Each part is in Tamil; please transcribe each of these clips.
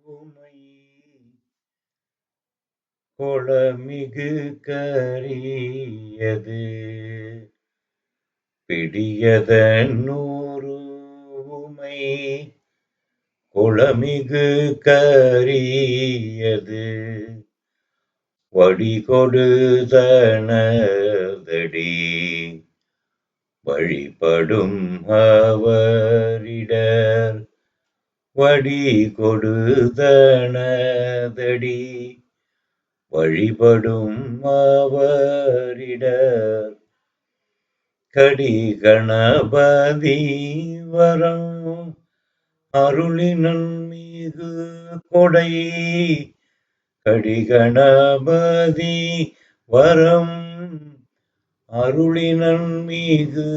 உமை கொளமிகு கரியது உமை கொளமிகு கரியது வடிகொடுதனதடி வழிபடும் அவரிடர் வடிகொடுதனதடி வழிபடும் அவரிடர் கடிகணபதி வரம் அருளினன் மிகு கொடை கடிகணபதி வரம் அருளினன் மிகு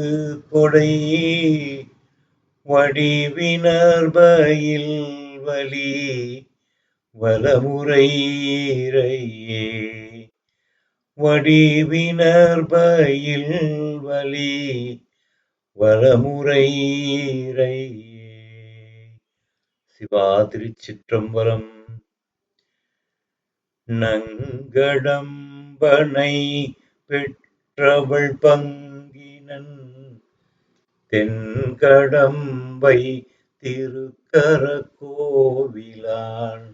கொடை வடிவினர்பயில் வலி வலமுறையே வடிவினர்பயில் வலி வலமுறையே. சிவா திருச்சிற்றம்பலம். நங்கடம்பனை பெற்றவள் பங்கினன் தென்கடம்பை திருக்கர கோவிலான்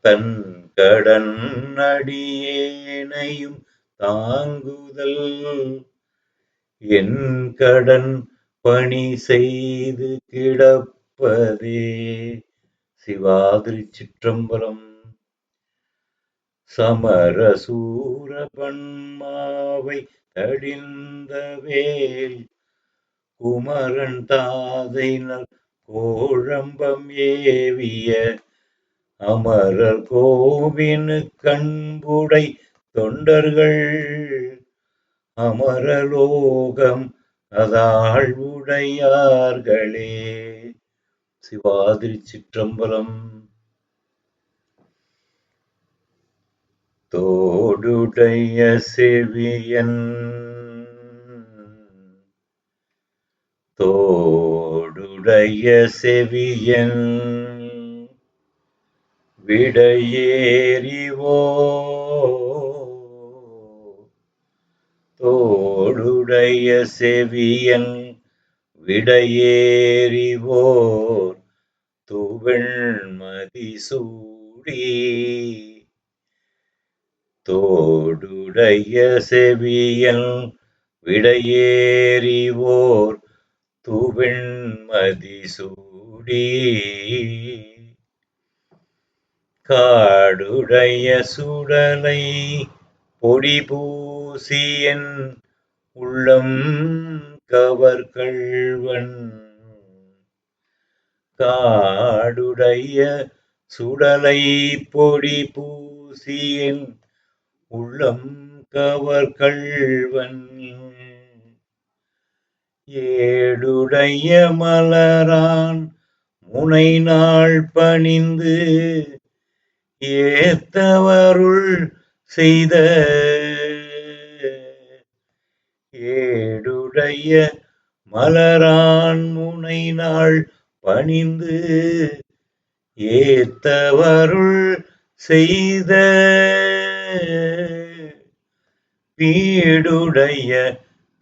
தன் கடன் அடியேனையும் தாங்குதல் என் கடன் பணி செய்து கிடப்பதே. சிவா திருச்சிற்றம்பலம். சமரசூரபன்மாவை தடிந்த வேல் குமரன் தாதைனர் கோழம்பம் ஏவிய அமரர் கோவினு கண்புடை தொண்டர்கள் அமரலோகம் அதாழ்வுடையார்களே. சிவா திருச்சிற்றம்பலம். தோடுடைய செவியன் தோடுடைய செவியன் விடையேறிவோ தோடுடைய செவியன் விடையேறிவோர் துவெண்மதி சூடி தோடுடைய செவியன் விடையேறிவோர் துவெண்மதி சூடி காடுடைய சுடலை பொடி பூசியன் உள்ளம் கவர்கள்வன் காடுடைய சுடலை பொடி பூசியன் உள்ளம் கவர்கள்வன் ஏடுடைய மலரான் முனை நாள் பணிந்து ஏத்தவருள் செய்த ஏடுடைய மலரான் முனை நாள் பணிந்து ஏத்தவருள் செய்த பீடுடைய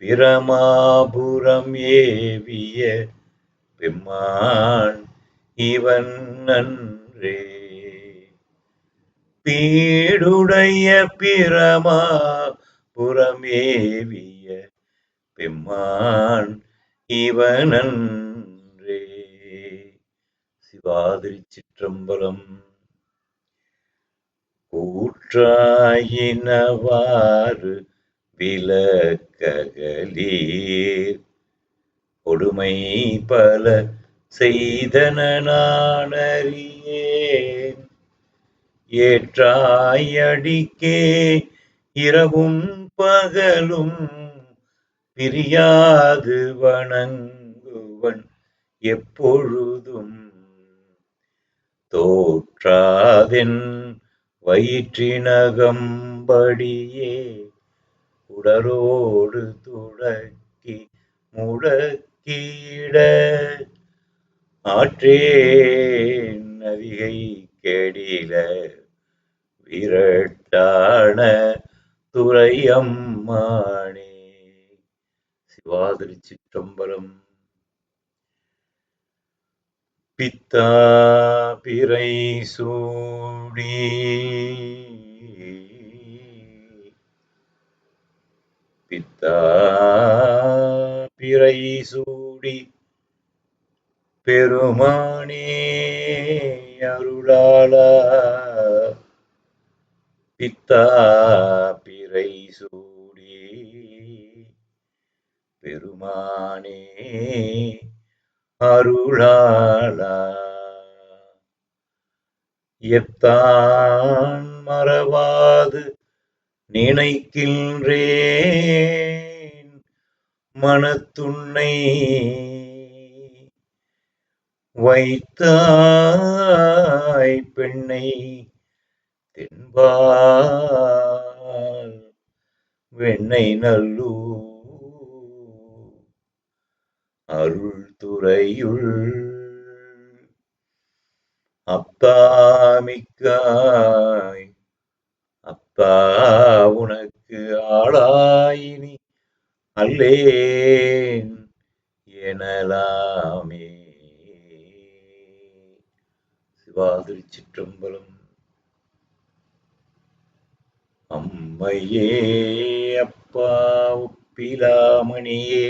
பிரமாபுரம் ஏவிய பெம்மான் இவன் நன்றே. பீடுடைய பிரமாபுரம் ஏவிய பெம்மான் இவன் நன்றே. சிவா திருச்சிற்றம்பலம். கூற்றாயினவாறு விலக்ககலீர் கொடுமை பல செய்தன நானறியேன் ஏற்றாயடிக்கே இரவும் பகலும் பிரியாது வணங்குவன் எப்பொழுதும் தோற்றாதென் வயிற்றினகம்படியே உடலோடு துடக்கி முடக்கிட ஆற்றேன் நதிகை கெடில விரட்டான துரையம்மானே. சிவா திருச்சிற்றம்பலம். பித்தா பிறை சூடி பித்தா பிறை சூடி பெருமானே அருளாளா. பித்தா பிறை சூடி பெருமானே அருளாளா. எத்தான் மறவாது நினைக்கின்றேன் மனத்துன்னை வைத்தாய் பெண்ணை தென்பால் வெண்ணை நல்லூர் அருள் துறையுள் அத்தாமிக்காய் அத்தா உனக்கு ஆளாயினி அல்லேன் எனலாமே. சிவா திருச்சிற்றம்பலம். அம்மையே அப்பா ஒப்பிலாமணியே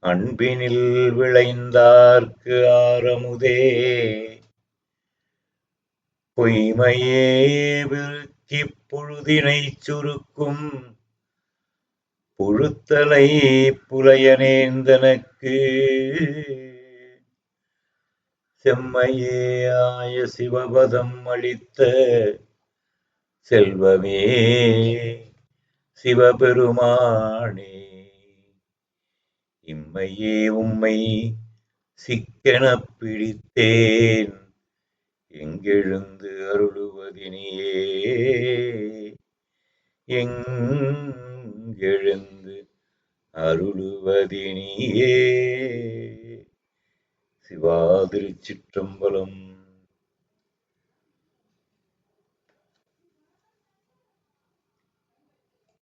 அன்பினில் விளைந்தார்க்கு ஆரமுதே பொய்மையே விருக்கிப் பொழுதினைச் சுருக்கும் புழுத்தலை புலையனேந்தனக்கு செம்மையே ஆய சிவபதம் அளித்த செல்வமே சிவபெருமானே. இம்மையே உம்மை சிக்கெனப் பிடித்தேன் எங்கெழுந்து அருளுவதினியே எங்கெழுந்து அருளுவதினியே. சிவா திருச்சிற்றம்பலம்.